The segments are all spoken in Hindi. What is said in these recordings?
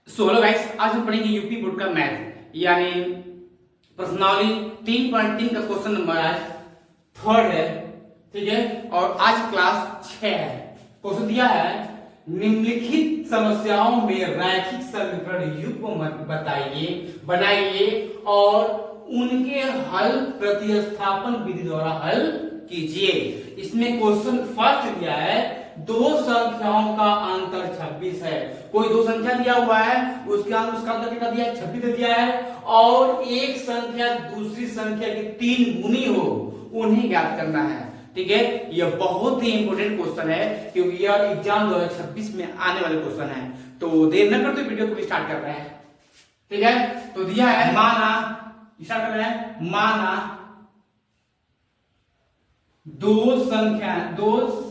हेलो गाइस, आज हम पढ़ेंगे यूपी बोर्ड का मैथ यानी प्रश्नावली 3.3 का क्वेश्चन नंबर आज थर्ड है। ठीक है, और आज क्लास 6 है। क्वेश्चन दिया है निम्नलिखित समस्याओं में रैखिक समीकरण युग्म बताइए बनाइए और उनके हल प्रतिस्थापन विधि द्वारा हल कीजिए। इसमें क्वेश्चन फर्स्ट दिया है दो संख्याओं का अंतर 26 है। कोई दो संख्या दिया हुआ है, उसका अंतर कितना दिया है? 26 दे दिया है। और एक संख्या दूसरी संख्या की 3 गुनी हो, उन्हें ज्ञात करना है। ठीक है, यह बहुत ही इंपॉर्टेंट क्वेश्चन है क्योंकि यह एग्जाम 2026 में आने वाले क्वेश्चन है। तो देर न करते वीडियो को स्टार्ट कर रहे हैं। ठीक है, तो दिया है माना, स्टार्ट कर रहे हैं। माना दो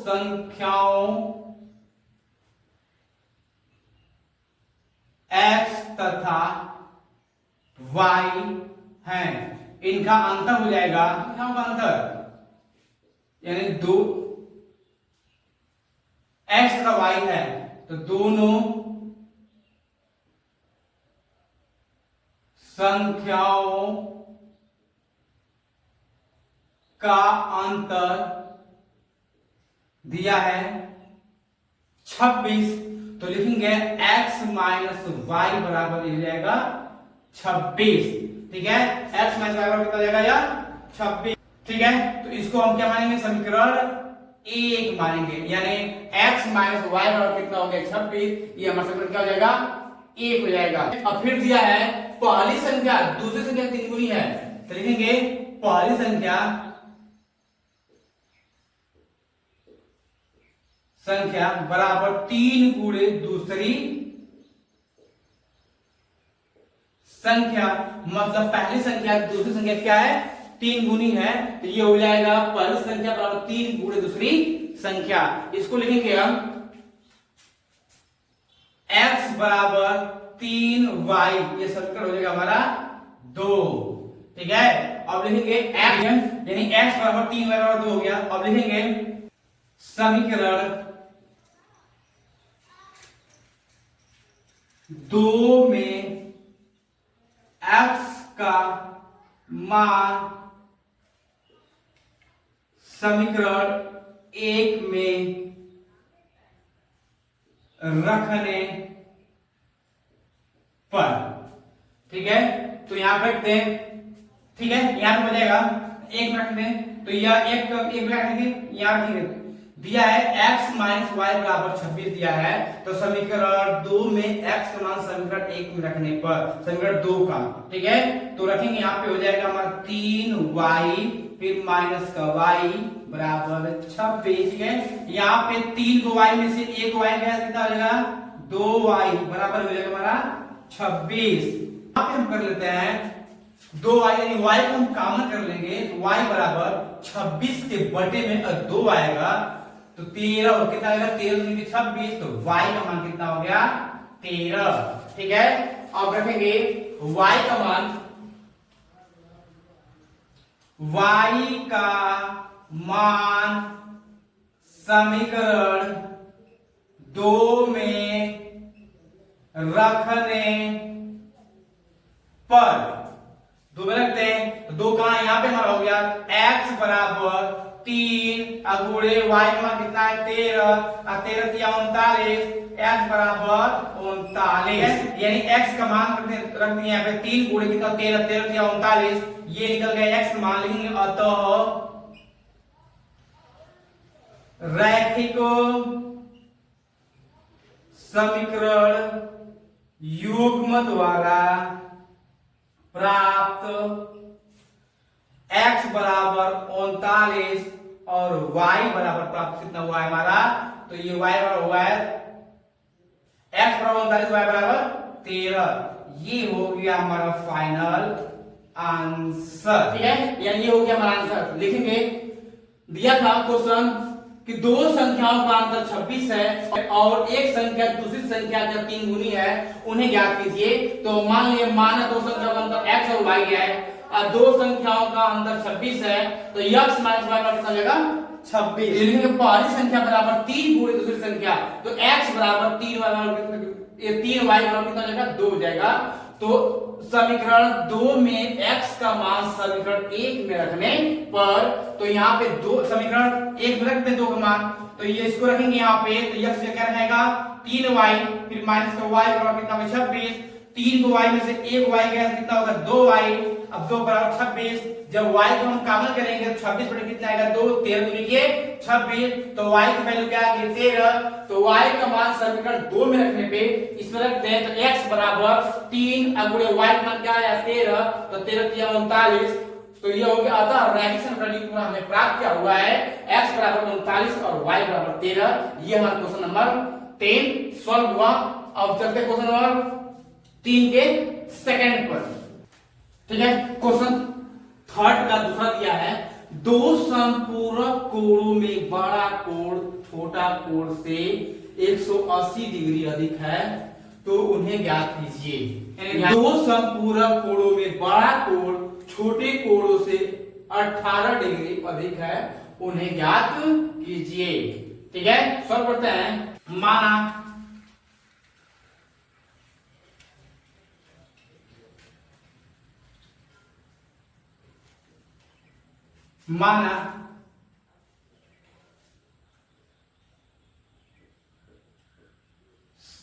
संख्याओं x तथा y हैं, इनका अंतर हो जाएगा, संख्याओं का अंतर यानी दो x तथा y है तो दोनों संख्याओं का अंतर दिया है 26। तो लिखेंगे x माइनस वाई बराबर हो जाएगा 26। ठीक है, x माइनस वाई बराबर कितना जाएगा या 26। ठीक है, तो इसको हम क्या मानेंगे? समीकरण 1 मानेंगे, यानी x माइनस वाई बराबर कितना हो गया? 26। ये हमारा समीकरण क्या हो जाएगा? 1 हो जाएगा। अब फिर दिया है पहली संख्या दूसरी संख्या 3 गुनी है, तो लिखेंगे पहली संख्या बराबर 3 गुणे दूसरी संख्या। मतलब पहली संख्या दूसरी संख्या क्या है? 3 गुनी है, तो ये हो जाएगा पहली संख्या बराबर 3 गुणे दूसरी संख्या। इसको लिखेंगे हम x बराबर 3y, ये समीकरण हो जाएगा हमारा 2। ठीक है, अब लिखेंगे x यानी x बराबर 3y बराबर 2 हो गया। अब लिखेंगे समीकरण 2 में x का मान समीकरण 1 में रखने पर। ठीक है, तो यहां पे रखते हैं। ठीक है, यहां पे हो जाएगा 1 में रखते हैं, तो यह 1 में रखेंगे, यहां रखेंगे। दिया है x माइनस वाई बराबर 26 दिया है, तो समीकरण 2 में x का मान समीकरण 1 में रखने पर, समीकरण 2 का। ठीक है, तो रखेंगे यहाँ पे हो जाएगा हमारा 3y फिर माइनस का y बराबर 26। ठीक है, यहाँ पे 3 को y में से 1 y गया, कितना हो जाएगा? 2y बराबर हो जाएगा हमारा 26। यहाँ पे हम कर लेते हैं 2y यानी y को हम कॉमन कर लेंगे, तो y बराबर 26 के बटे में 2 आएगा तो 13 और कितना आएगा? 13 में 26, तो y का मान कितना हो गया? 13। ठीक है, अब रखेंगे y का मान, y का मान समीकरण 2 में रखने पर। 2 में रखते हैं, तो 2 कहां? यहां पे हमारा हो गया x बराबर 3 गुणे y का मान कितना है? 13 और 13 दिया 39, x बराबर 39 यानी x का मान रख दिए यहाँ पे 3 गुणे कितना? 13, 13 दिया 39, ये निकल गया x मान। लिखेंगे अतः रैखिक समीकरण युग्म द्वारा प्राप्त x बराबर 39 और y बराबर प्राप्त कितना हुआ है हमारा? तो ये y बराबर हुआ है x बराबर 39, y बराबर 13। ये हो गया हमारा फाइनल आंसर। ठीक है, यानी ये हो गया हमारा आंसर। लिखेंगे दिया था क्वेश्चन कि दो संख्याओं का अंतर 26 है और एक संख्या दूसरी संख्या का 3 गुनी है, उन्हें ज्ञात कीजिए। तो मान लिया माना दो संख्याओं का अंतर x और y है और दो संख्याओं का अंतर 26 है, तो x माइनस y बराबर कितना हो जाएगा? 26। पहली संख्या बराबर 3 गुणे दूसरी संख्या, तो x बराबर 3 y बराबर ये 3y बराबर कितना हो जाएगा 2 हो जाएगा। तो समीकरण 2 में x का मान समीकरण 1 में रखने पर, तो यहाँ पे दो समीकरण 1 में रखते हैं 2 का मान, तो ये इसको रखेंगे यहाँ पे, तो यह क्या रहेगा 3y, फिर माइनस का y बराबर कितना होगा 26, 3 को y में से 1 y गया कितना होगा 2y, अब 2 बराबर 26, जब y को हम कॉमन करेंगे तो 26 बटे कितना आएगा 2, 13 दूनी के 26, तो y की वैल्यू क्या आ गई 13, तो y का मान समीकरण 2 में रखने पे इसमें रखते हैं, तो x बराबर 3 अब गुणे y का मान क्या आया 13, तो 13 3 39, तो ये हो गया। अतः रैखिक समीकरण युग्म हमें प्राप्त क्या हुआ है, x बराबर 39 और y बराबर 13। ये हमारा क्वेश्चन नंबर 10 सॉल्व हुआ। अब चलते क्वेश्चन नंबर 3 के सेकंड पर, ठीक है। क्वेश्चन थर्ड का दूसरा दिया है, दो संपूरक कोणों में बड़ा कोण छोटा कोण से 180 डिग्री अधिक है, तो उन्हें ज्ञात कीजिए। दो संपूरक कोणों में बड़ा कोण छोटे कोणों से 18 डिग्री अधिक है, उन्हें ज्ञात कीजिए, ठीक है। सॉल्व करते हैं। माना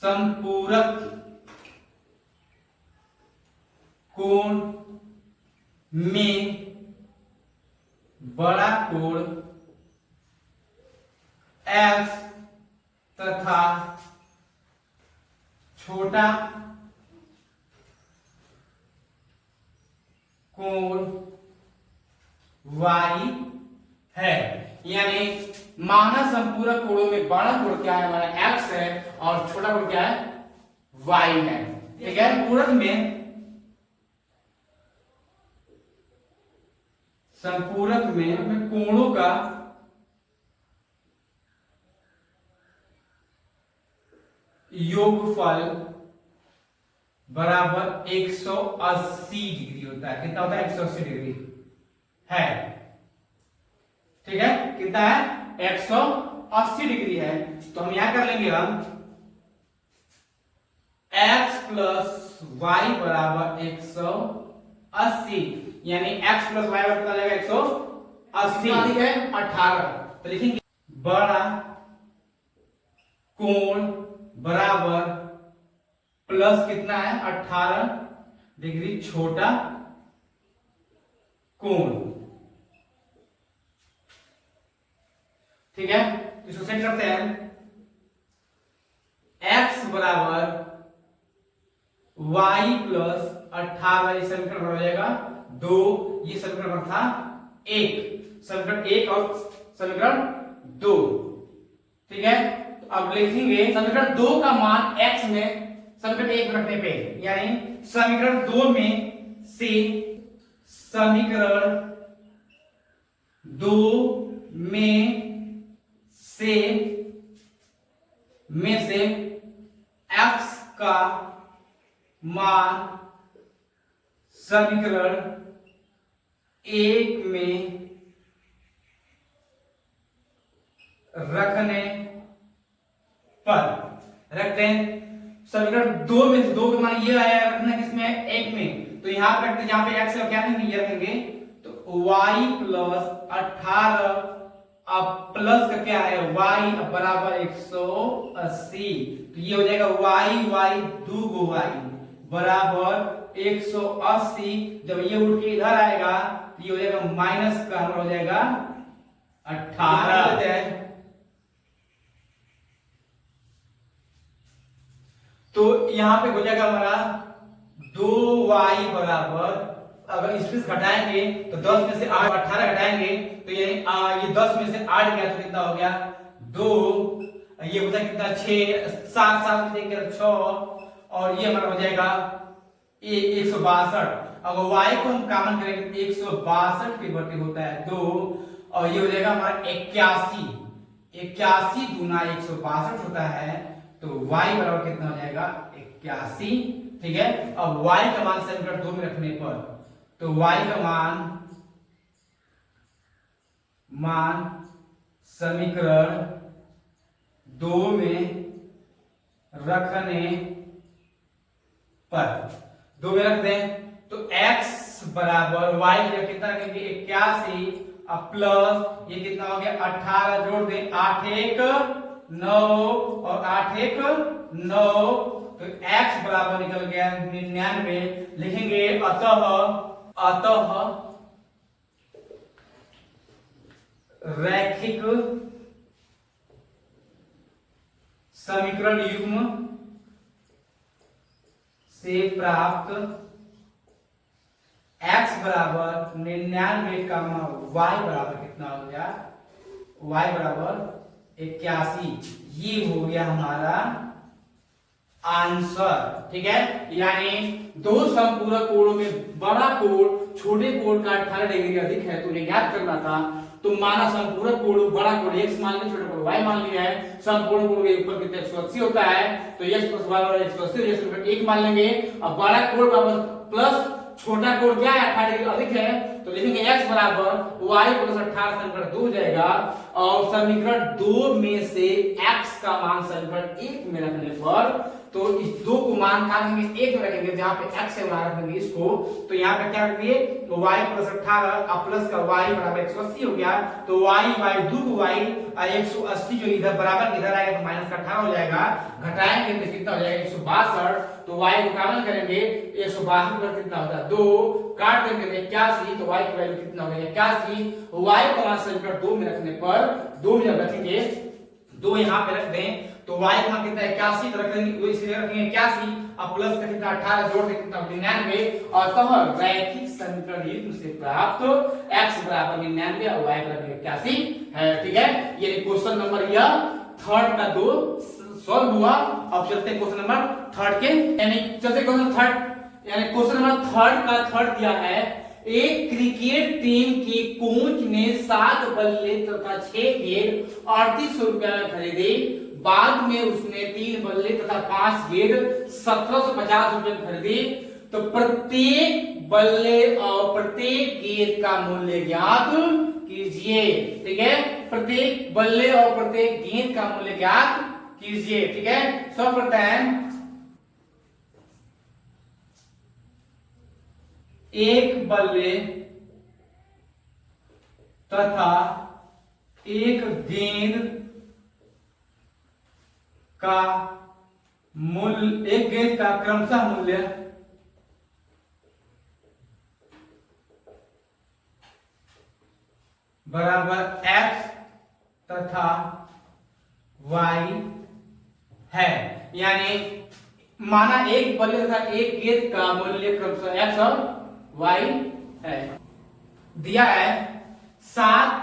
संपूरक कोण में बड़ा कोण x तथा छोटा कोण y है। यानी माना संपूरक कोणों में बड़ा कोण क्या है हमारा x है और छोटा कोण क्या है y है, ठीक है। पूरक में संपूरक में कोणों का योगफल बराबर 180 डिग्री होता है। कितना होता है 180 डिग्री है, ठीक है। कितना है 180 डिग्री है, तो हम यहां कर लेंगे हम x प्लस वाई बराबर 180, यानी x प्लस वाई बराबर कितना जाएगा 180 है 18, तो लिखेंगे बड़ा कोण बराबर प्लस कितना है 18 डिग्री छोटा कोण, ठीक है। तो इसको सेट करते हैं, x बराबर y प्लस 18, ये समीकरण हो जाएगा 2, ये समीकरण था 1, समीकरण 1 और समीकरण 2, ठीक है। तो अब लिखेंगे समीकरण 2 का मान x में समीकरण 1 रखने पे, यानी समीकरण 2 में से समीकरण 2 में से x का मान समीकरण 1 में रखने पर रखते हैं। समीकरण 2 में से 2 का मान ये आया, रखना किसमें 1 में, तो यहां पे रखते, जहां पे x है क्या रखेंगे ये रखेंगे, तो y प्लस 18 अब प्लस का क्या है y बराबर 180, तो ये हो जाएगा y 2 गो y बराबर 180, जब ये उठ के इधर आएगा तो ये हो जाएगा माइनस का हो जाएगा 18, तो यहां पे हो जाएगा हमारा 2y बराबर, अगर इसमें घटाएंगे तो 10 में से 8 18 घटाएंगे तो ये 10 में से 8 गया तो कितना हो गया 2, ये होता है कितना 6 7 7 में 6, और ये हमारा हो जाएगा 162। अगर y को हम कॉमन करेंगे तो 162 के बटे होता है 2, और ये हो जाएगा हमारा 81, 81 गुना 162 होता है, तो y बराबर कितना हो जाएगा 81, ठीक है। अब y का मान समीकरण 2 में रखने पर, तो y का मान समीकरण 2 में रखने पर 2 में रख दें तो x बराबर y का कितना रखेंगे 81 अब प्लस ये कितना हो गया 18 जोड़ दें 8 1 9 और 8 1 9 तो x बराबर निकल गया 99 लिखेंगे अतः रैखिक समीकरण युग्म से प्राप्त x बराबर 99 का y बराबर कितना हो गया y बराबर 81 ये हो गया हमारा आंसर। ठीक है, यानी दो संपूरक कोणों में बड़ा कोण छोटे कोण का 18 डिग्री अधिक है तो उन्हें ज्ञात करना था। तो माना संपूरक कोण बड़ा कोण x मान लिया छोटा कोण y मान लिया है। संपूर्ण कोण के ऊपर कितना 180 होता है तो x + y बराबर 180 जैसे 1 मान लेंगे। अब बड़ा कोण बराबर प्लस छोटा कोण क्या है 18 डिग्री अधिक है तो लिखेंगे x बराबर y + 18 समीकरण 2 हो जाएगा और समीकरण 2 में से x का मान समीकरण 1 में रखने पर तो इस 2 को मान कहां रखेंगे 1 में रखेंगे जहां पे x है वहां रखेंगे इसको तो यहां पे क्या रखेंगे तो y + 18 अब प्लस का y बराबर 180 हो गया तो y 2 y 180 जो इधर बराबर इधर आएगा तो माइनस का 18 हो जाएगा घटाएंगे तो कितना हो जाएगा 162 तो y को कामन करेंगे 162 पर कितना होता है 2 काट देंगे 81 तो y की वैल्यू कितना हो गया 81 y का मान समीकरण 2 में रखने पर 2 में जब रखेंगे 2 यहां पे रख दें तो y का मान कितना 81 तो रख देंगे इसलिए रखेंगे 81 अब प्लस का कितना 18 जोड़ दे कितना 99 और अतः रैखिक समीकरण युग्म से प्राप्त x बराबर 99 और y बराबर 81 है। ठीक है, ये क्वेश्चन नंबर यह थर्ड का 2 सॉल्व हुआ। अब चलते हैं क्वेश्चन नंबर थर्ड के यानी चलते क्वेश्चन थर्ड यानी क्वेश्चन नंबर थर्ड का थर्ड दिया है एक क्रिकेट टीम की कोच ने 7 बल्ले तथा 6 गेंद 3800 रुपया में खरीदे। बाद में उसने 3 बल्ले तथा 5 गेंद 1750 रुपए में खरीदी। तो प्रत्येक बल्ले और प्रत्येक गेंद का मूल्य ज्ञात कीजिए। ठीक है, प्रत्येक बल्ले और प्रत्येक गेंद का मूल्य ज्ञात कीजिए। ठीक है, सर्वप्रथम एक बल्ले तथा एक गेंद का मूल्य एक गेंद का क्रमशः मूल्य बराबर x तथा y है। यानी माना एक बल्ले तथा एक गेंद का मूल्य क्रमशः x और y है। दिया है 7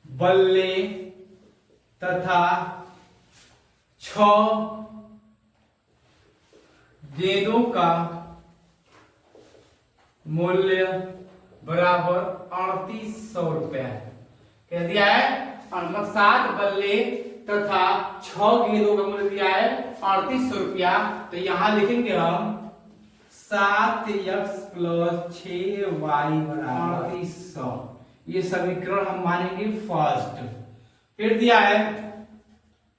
बल्ले तथा 6 गेंदों का मूल्य बराबर 3800 रुपया कह दिया है। और 7 बल्ले तथा 6 गेंदों का मूल्य दिया है 3800 रुपया। तो यहां लिखेंगे हम 7x + 6y बराबर 3800। ये समीकरण हम मानेंगे फर्स्ट। फिर दिया है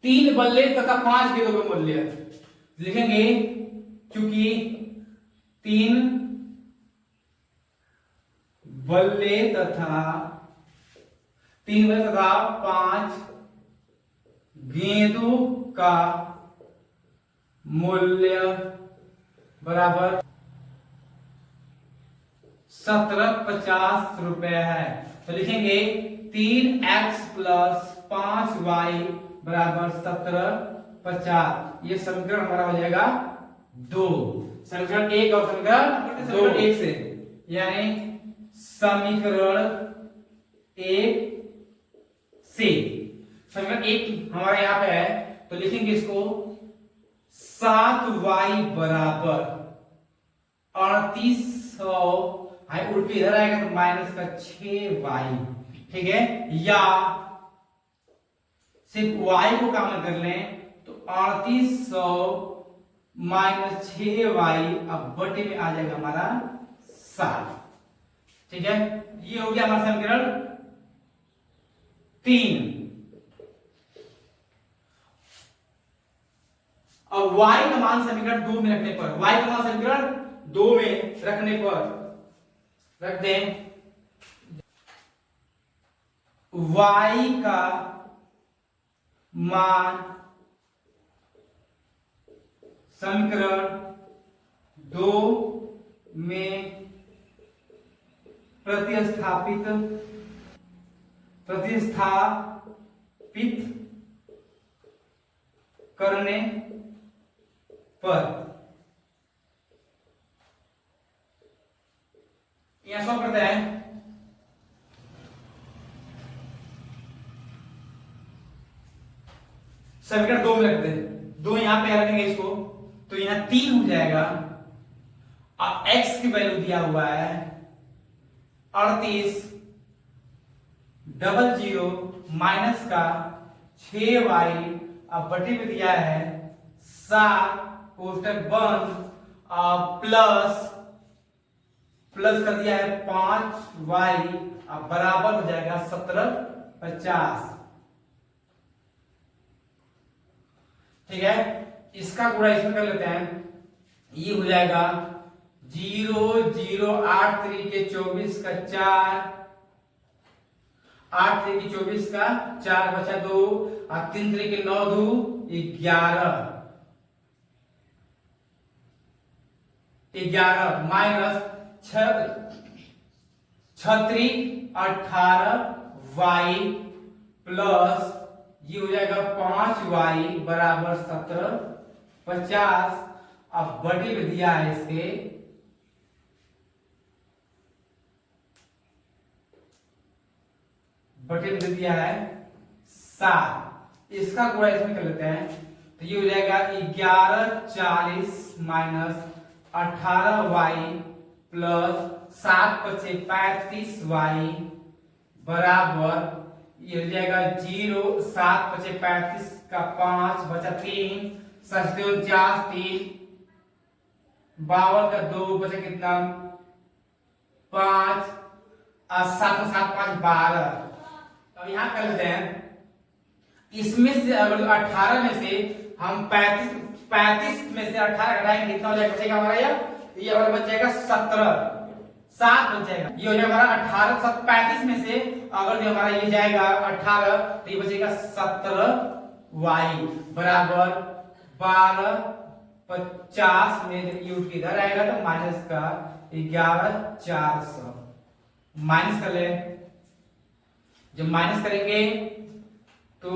3 बल्ले तथा 5 गेंदों का मूल्य लिखेंगे क्योंकि 3 बल्ले तथा 5 गेंदों का मूल्य बराबर 1750 रुपए है। तो लिखेंगे 3x + 5y बराबर 1750। ये समीकरण हमारा हो जाएगा 2। समीकरण 1 और समीकरण 2 1 से यानी समीकरण 1 से समीकरण 1 हमारा यहाँ पे है तो लिखेंगे इसको 7y बराबर 3800 उल्टी इधर आएगा तो माइनस का 6y। ठीक है, या सिर्फ y को कॉमन कर लें तो 3800 - 6y अब बटे में आ जाएगा हमारा 7। ठीक है, ये हो गया हमारा समीकरण 3। अब y का मान समीकरण 2 में रखने पर, y का मान समीकरण 2 में रखने पर रख दें y का मान समीकरण 2 में प्रतिस्थापित करने पर यहां सॉल्व करते हैं। समीकरण 2 में रखते हैं, 2 यहां पे रखेंगे इसको, तो यहां 3 हो जाएगा और x की वैल्यू दिया हुआ है 38 00 माइनस का 6y, अब बटे में दिया है 7, कोष्टक बंद, प्लस कर दिया है 5y, अब बराबर हो जाएगा 1750। ठीक है, इसका गुणा इसमें कर लेते हैं, ये हो जाएगा 0 0 8 3 के 24 का 4, 8 3 के 24 का 4 बचा 2, और 3 3 के 9 2 11 माइनस 36 18y प्लस ये हो जाएगा 5y बराबर 1750। अब बटे में दिया है इसके बटे में दिया है 7, इसका गुणा इसमें कर लेते हैं, तो ये हो जाएगा 11 40 माइनस 18y प्लस 7 × 35y बराबर ये हो जाएगा 0 7 × 35 का 5 बचा 3 49 3 52 का 2 बचा कितना 5 और 7 7 5 12। अब यहां कर लेते हैं, इसमें से अगर 18 में से हम 35 में से 18 घटाएंगे कितना हो जाएगा, बचेगा हमारा ये हमारा बच जाएगा 17 7 बच जाएगा, ये हो जाएगा हमारा 18 35 में से अगर जो हमारा ये जाएगा 18 तो ये बचेगा 17y बराबर 12 50 में ये उठ के इधर आएगा तो माइनस का 11 400 माइनस कर ले। जब माइनस करेंगे तो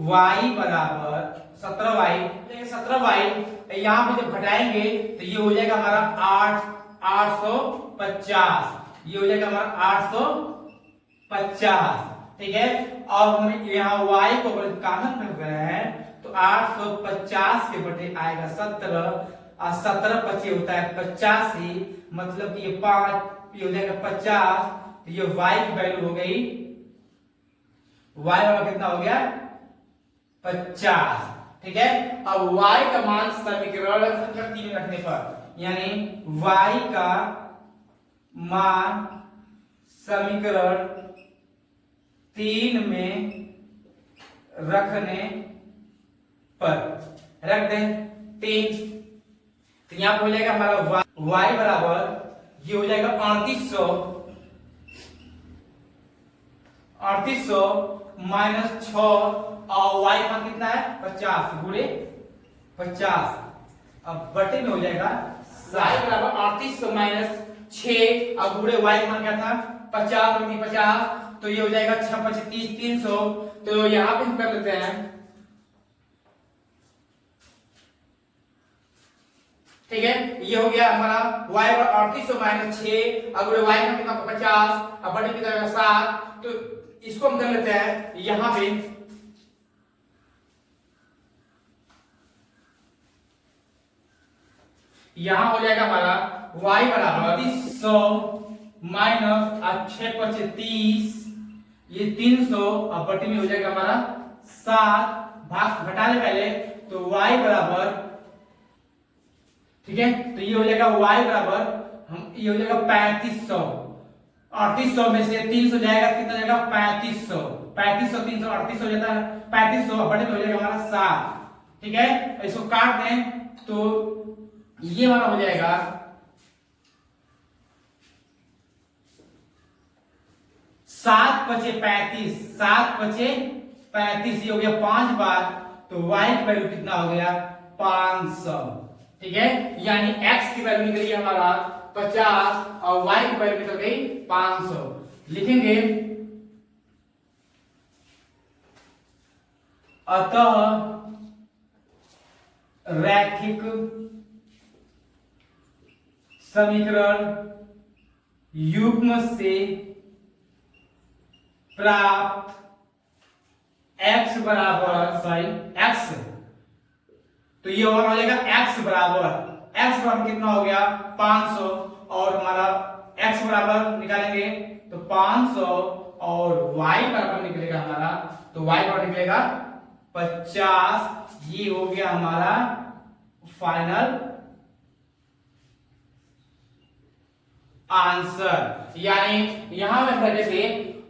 y बराबर 17y यहाँ पे जब घटाएंगे तो ये हो जाएगा हमारा 850, ये हो जाएगा हमारा 850। ठीक है, अब हम यहाँ y को कॉमन कर रहे हैं तो 850 के बटे आएगा 17 और 17 25 होता है 85, मतलब ये 5 ये हो जाएगा 50, तो ये y की वैल्यू हो गई, y वाला कितना हो गया 50। ठीक है, अब y का मान समीकरण संख्या 3 में रखने पर, यानी y का मान समीकरण 3 में रखने पर रख दें 3, तो यहां पर हो जाएगा हमारा y बराबर ये हो जाएगा 3800 माइनस 6 और y मान कितना है 50 गुणे 50, अब बटे में हो जाएगा y बराबर 3800 माइनस 6 अब गुणे y मान क्या था 50 और 50, तो ये हो जाएगा 6 25 300, तो यहां पे हम कर लेते हैं। ठीक है, ये हो गया हमारा y बराबर 3800 माइनस 6 अब y मान कितना 50 अब बटे कितना 7, तो इसको हम कर लेते हैं यहां पे, यहां हो जाएगा हमारा y बराबर 300 माइनस 6 25 30, ये 300 अब बटे में हो जाएगा हमारा 7 भाग घटाने पहले तो y बराबर, ठीक है, तो ये हो जाएगा y बराबर हम ये हो जाएगा 3500, 3800 में से 300 जाएगा कितना जाएगा 3500, 3500 300 3800 हो जाता है 3500 बटे में हो जाएगा हमारा 7। ठीक है, इसको काट दें तो ये हमारा हो जाएगा 7 पचे 35, 7 पचे 35, ये हो गया 5 बार, तो y की वैल्यू कितना हो गया 500। ठीक है, यानी x की वैल्यू निकल गई हमारा 50 और y की वैल्यू निकल गई 500। लिखेंगे अतः रैखिक समीकरण युग्म से प्राप्त x बराबर x, तो ये और हो जाएगा x बराबर कितना हो गया 500, और हमारा x बराबर निकालेंगे तो 500 और y बराबर निकलेगा हमारा, तो y बराबर निकलेगा 50। ये हो गया हमारा फाइनल आंसर। यानी यहां में पहले से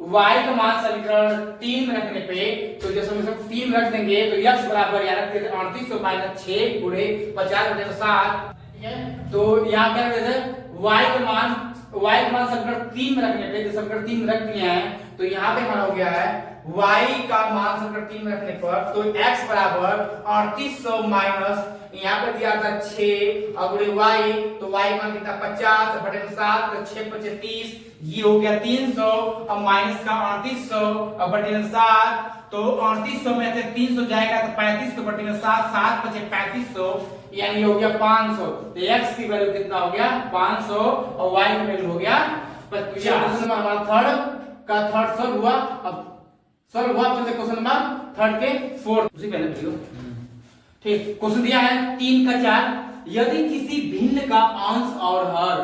y का मान समीकरण 3 में रखने पे, तो जब समीकरण 3 रख देंगे तो x बराबर यहाँ रखते थे 3800 माइनस 6 गुणे 50/7। ठीक है, तो यहाँ क्या करते थे y का मान समीकरण 3 में रखने पे, जो समीकरण 3 में रख दिए हैं, तो यहाँ पे हमारा हो गया है y का मान समीकरण 3 में रखने पर, तो x बराबर 3800 माइनस यहाँ पे दिया था 6 और गुणे y, तो y मान कितना 50/7, तो 6 × 5 = 30, ये हो गया 300 और माइनस का 3800 और बटे 7, तो 3800 में से 300 जाएगा तो 3500 बटे 7, 7 × 5 = 3500, यानी हो गया 500। तो x की वैल्यू कितना हो गया 500 और y की वैल्यू हो गया 50। क्वेश्चन नंबर हमारा थर्ड सॉल्व हुआ। अब सॉल्व हुआ तो क्वेश्चन नंबर थर्ड के फोर्थ, उसी पहले वीडियो। ठीक, क्वेश्चन दिया है 3 का 4, यदि किसी भिन्न का अंश और हर,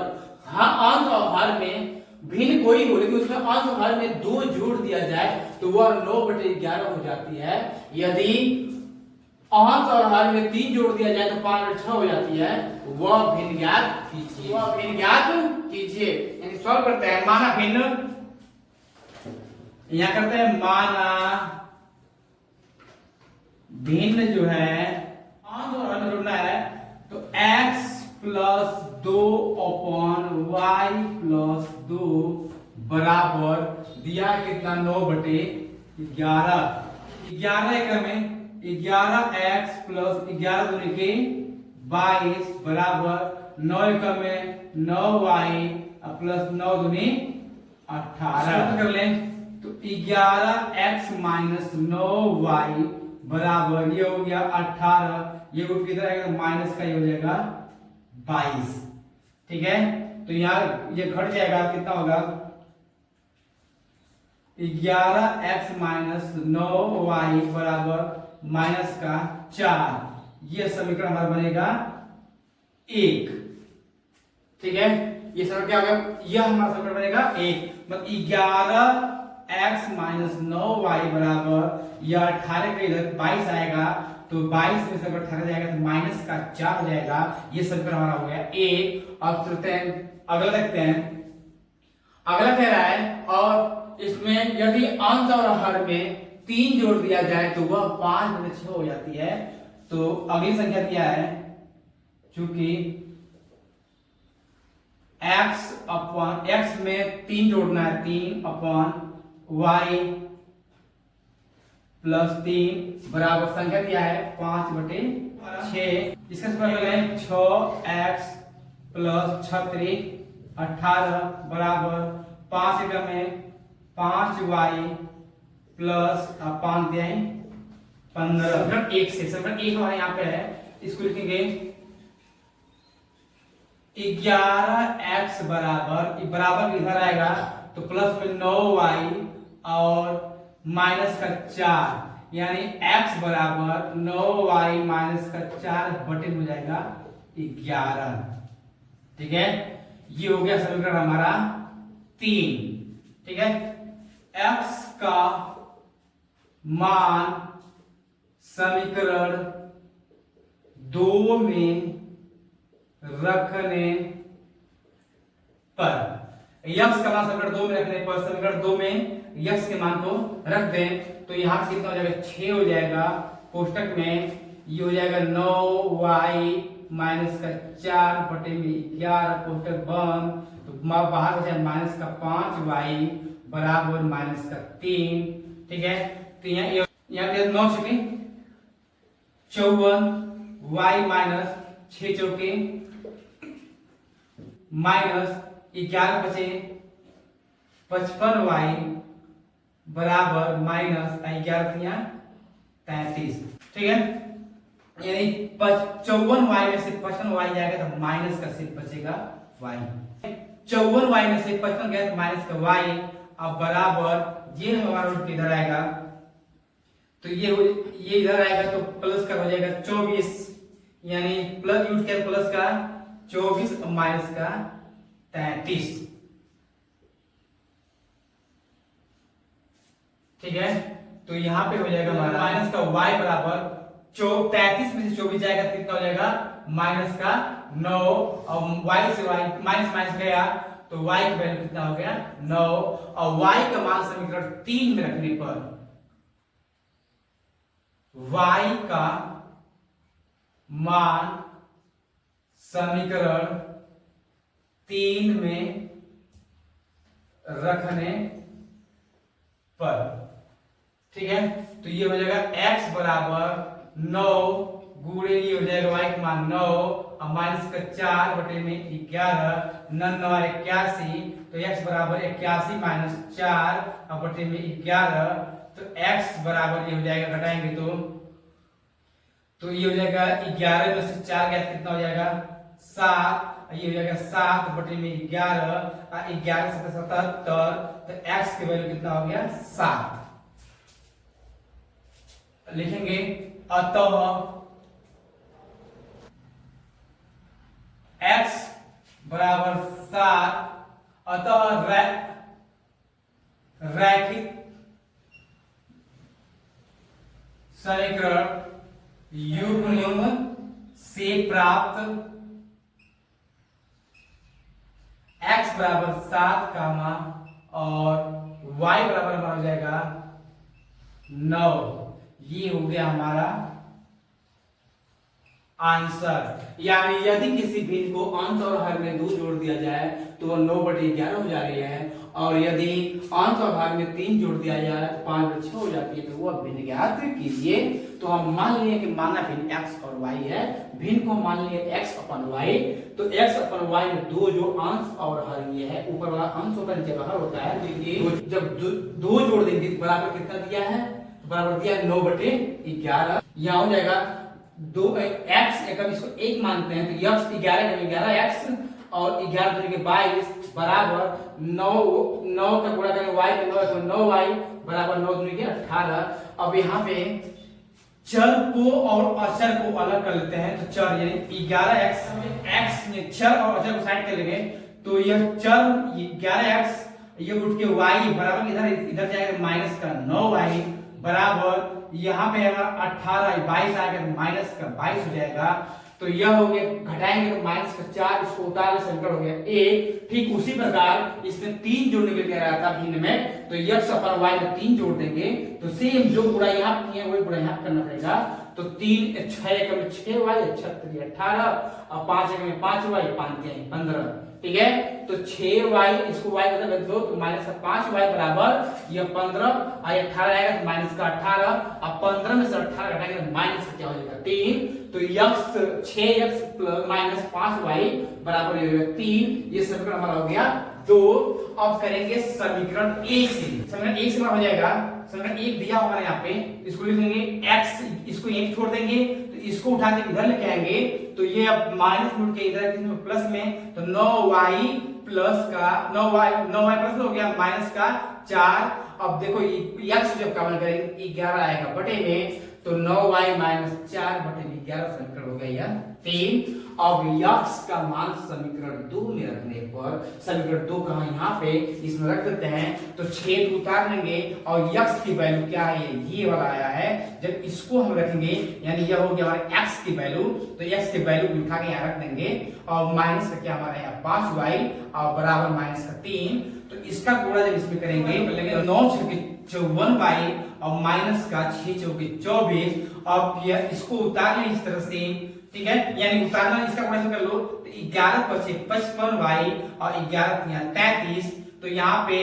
अंश और हर में भिन्न कोई हो लेकिन उसमें अंश और हर में 2 जोड़ दिया जाए तो वह 9/11 हो जाती है। यदि अंश और हर में 3 जोड़ दिया जाए तो 5/6 हो जाती है, वह भिन्न ज्ञात कीजिए। यानी सॉल्व करते हैं, माना भिन्न, यहां करते हैं माना भिन्न जो है अंश और हर में जोड़ना है, तो x + 2/y + 2 बराबर दिया है कितना 9/11। 11 एकड़ में 11x + 11 दूनी के 22 बराबर 9 एकड़ में 9y + 9 दूनी 18 कर लें, तो 11x - 9y बराबर ये हो गया 18, ये रूट किधर आएगा माइनस का, ये हो जाएगा 22। ठीक है, तो यहाँ ये घट जाएगा, कितना होगा 11x - 9y बराबर माइनस का 4, ये समीकरण हमारा बनेगा 1। ठीक है, ये समीकरण क्या होगा, यह हमारा समीकरण बनेगा 1, मतलब 11x - 9y बराबर यह 18 का इधर 22 आएगा, तो 22 में से अगर 18 जाएगा तो माइनस का 4 हो जाएगा, ये समीकरण हमारा हो गया 1। अब चलते हैं अगला देखते हैं। अगला कह रहा है और इसमें यदि अंश और हर में 3 जोड़ दिया जाए तो वह 5/6 हो जाती है। तो अगली संख्या दिया है, चूंकि x में 3 जोड़ना है, 3/y + 3 बराबर संख्या दिया है 5/6। इसका सूत्र है 6x + 36 18 बराबर 5 एकड़ में 5y + 5 दिया है 15। 1 से समीकरण 1 हमारे यहाँ पे है, इसको लिखेंगे 11x बराबर इधर आएगा तो प्लस में 9y और माइनस का 4, यानी x बराबर 9y माइनस का 4 बटे हो जाएगा 11। ठीक है, ये हो गया समीकरण हमारा 3। ठीक है, x का मान समीकरण 2 में रखने पर, x का मान समीकरण 2 में रखने पर, समीकरण 2 में x के मान को रख दें तो यहां कितना हो जाएगा 6 हो जाएगा, कोष्टक में ये हो जाएगा 9y माइनस का 4 बटे में 11 कोष्टक बंद, तो बाहर हो जाए माइनस का 5y बराबर माइनस का 3। ठीक है, तो यहाँ 9 छके 54 y माइनस 6 चौके माइनस 11 बचे 55y बराबर माइनस 11 33। ठीक है, यानी 54y में से 55y जाएगा तो माइनस का सिर्फ बचेगा y। 54y में से 55 गया तो माइनस का y, अब बराबर ये हमारा रूट किधर आएगा, तो ये इधर आएगा तो प्लस का हो जाएगा 24, यानी प्लस यूज किया प्लस का 24 और माइनस का 33। ठीक है, तो यहाँ पे हो जाएगा हमारा माइनस का y बराबर 33 में से 24 जाएगा तो कितना हो जाएगा माइनस का 9, और y से y माइनस माइनस गया तो y की वैल्यू कितना हो गया 9, और y का मान समीकरण 3 में रखने पर y का मान समीकरण 3 में रखने पर, ठीक है, तो ये हो जाएगा x बराबर 9 गुणे ये हो जाएगा y का मान 9 और माइनस का 4 बटे में 11 9 81, तो x बराबर 81 माइनस 4 और बटे में 11, तो x बराबर ये हो जाएगा घटाएंगे तो ये हो जाएगा 11 में से 4 गया कितना हो जाएगा 7, ये हो जाएगा 7 बटे में 11 11 से 77, तो x की वैल्यू कितना हो गया 7 लिखेंगे। अतः x बराबर 7, अतः रैखिक समीकरण युग्म से प्राप्त x बराबर 7 का मान और y बराबर हमारा हो जाएगा 9, ये हो गया हमारा आंसर। यानी यदि किसी भिन्न को अंश और हर में 2 जोड़ दिया जाए तो वह 9/11 हो जा रही है, और यदि अंश और भाग में 3 जोड़ दिया जाए तो 5/6 हो जाती है, तो वह भिन्न ज्ञात कीजिए। तो हम मान लिए कि माना भिन्न x और y है, भिन्न को मान लिए x अपन y, तो x अपन y में 2 जो अंश और हर ये है, ऊपर वाला अंश होता है नीचे बाहर होता है, तो जब 2 जोड़ देंगे बराबर कितना दिया है, बराबर दिया है 9/11। यहाँ हो जाएगा 2x, इसको 1 मानते हैं तो x 11x और 11 के 22 बराबर 9 का गुणा करेंगे y पे 9 तो 9y बराबर 9 के 18। अब यहाँ पे चर को और अचर को अलग कर लेते हैं, तो चर यानी 11x में x चर और अचर को साइड कर लेंगे, तो यह चर 11x ये उठ के y बराबर इधर जाएगा माइनस का 9y बराबर यहाँ पे 18 22 आएगा माइनस का 22 हो जाएगा, तो यह हो गया घटाएंगे तो माइनस का 4, इसको उतार समीकरण हो गया a। ठीक उसी प्रकार इसमें 3 जोड़ने के लिए कह रहा था भिन्न में, तो x अपन y में 3 जोड़ देंगे तो सेम जो गुणा यहाँ किए वही गुणा यहाँ करना पड़ेगा, तो 3 6 में 6y 6 18 और 5 में 5y 5 15। ठीक है, तो 6y इसको y का रख दो तो माइनस का 5y बराबर यह 15 और 18 आएगा तो माइनस का 18 और 15 में से 18 घटाएंगे तो माइनस क्या हो जाएगा 3, तो x 6x माइनस 5y बराबर ये हो गया 3। ये समीकरण हमारा हो गया 2। अब करेंगे समीकरण 1 से, समीकरण 1 से हो जाएगा, समीकरण 1 दिया हमारे यहाँ पे, इसको लिखेंगे x, इसको यहीं छोड़ देंगे तो इसको उठा के इधर लेके आएंगे, तो ये अब माइनस मुड़ के इधर प्लस में, तो 9y प्लस का 9y प्लस हो गया माइनस का 4। अब देखो x जब कॉमन करेंगे 11 आएगा बटे में, तो 9y माइनस 4 बटे में 11 समीकरण हो गया 3। अब यक्स का मान समीकरण 2 में रखने पर, समीकरण 2 कहां यहाँ पे इसमें रख देते हैं, तो छेद उतार लेंगे और यक्स की वैल्यू क्या है, ये वाला आया है। जब इसको हम रखेंगे यानी यह हो गया हमारे एक्स की वैल्यू, तो एक्स की वैल्यू उठा के यहाँ रख देंगे और माइनस का क्या हमारा यहाँ 5y और बराबर माइनस का 3। तो इसका गुणा जब इसमें करेंगे 9 × 54y और माइनस का 6 × 24। अब यह इसको उतार लें इस तरह से, ठीक है, यानी उतारना इसका गुणा कर लो, तो 11 × 5 = 55y और 11 यहाँ 33। तो यहाँ पे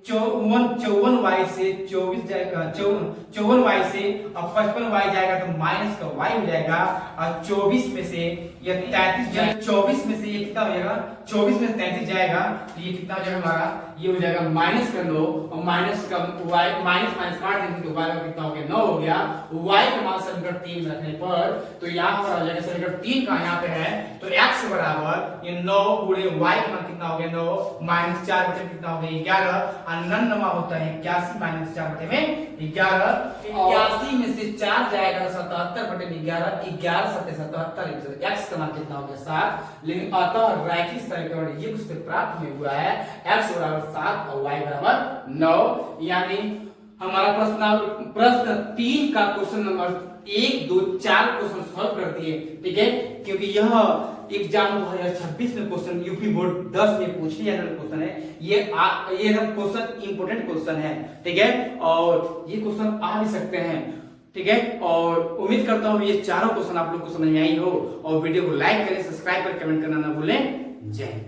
54y से 24 जाएगा, 54y से अब 55y जाएगा तो माइनस का y हो जाएगा और 24 में से ये 33 जाएगा, 24 में से ये कितना हो जाएगा, 24 में से 33 जाएगा तो ये कितना हो जाएगा हमारा, ये हो जाएगा माइनस कर लो और माइनस का y माइनस माइनस काट देंगे तो y का कितना हो गया 9 हो गया। y का मान समीकरण 3 में रखने पर तो यहाँ पर आ जाएगा समीकरण 3 का यहाँ पे है तो x बराबर ये 9 गुणे y का मान कितना हो गया 9 माइनस 4 बटे कितना हो गया 11 और नन्नमा होता है 81 माइनस 4 बटे में 11। 81 में से 4 जाएगा 77 बटे में 11, 11 7 77, x का मान कितना हो गया 7। लेकिन अतः रैखिक समीकरण ये उससे प्राप्त में हुआ है x बराबर 7 और y बराबर 9। यानी हमारा प्रश्न 3 का क्वेश्चन नंबर 1 2 4 क्वेश्चन सॉल्व कर दिए, ठीक है, क्योंकि यह एग्जाम 2026 में क्वेश्चन यूपी बोर्ड 10 में पूछने वाला क्वेश्चन है। ये क्वेश्चन इंपोर्टेंट क्वेश्चन है, ठीक है, और ये क्वेश्चन आ भी सकते हैं, ठीक है। और उम्मीद करता हूँ ये चारों क्वेश्चन आप लोग को समझ में आई हो और वीडियो को लाइक करें, सब्सक्राइब करें, कमेंट करना ना भूलें। जय हिंद।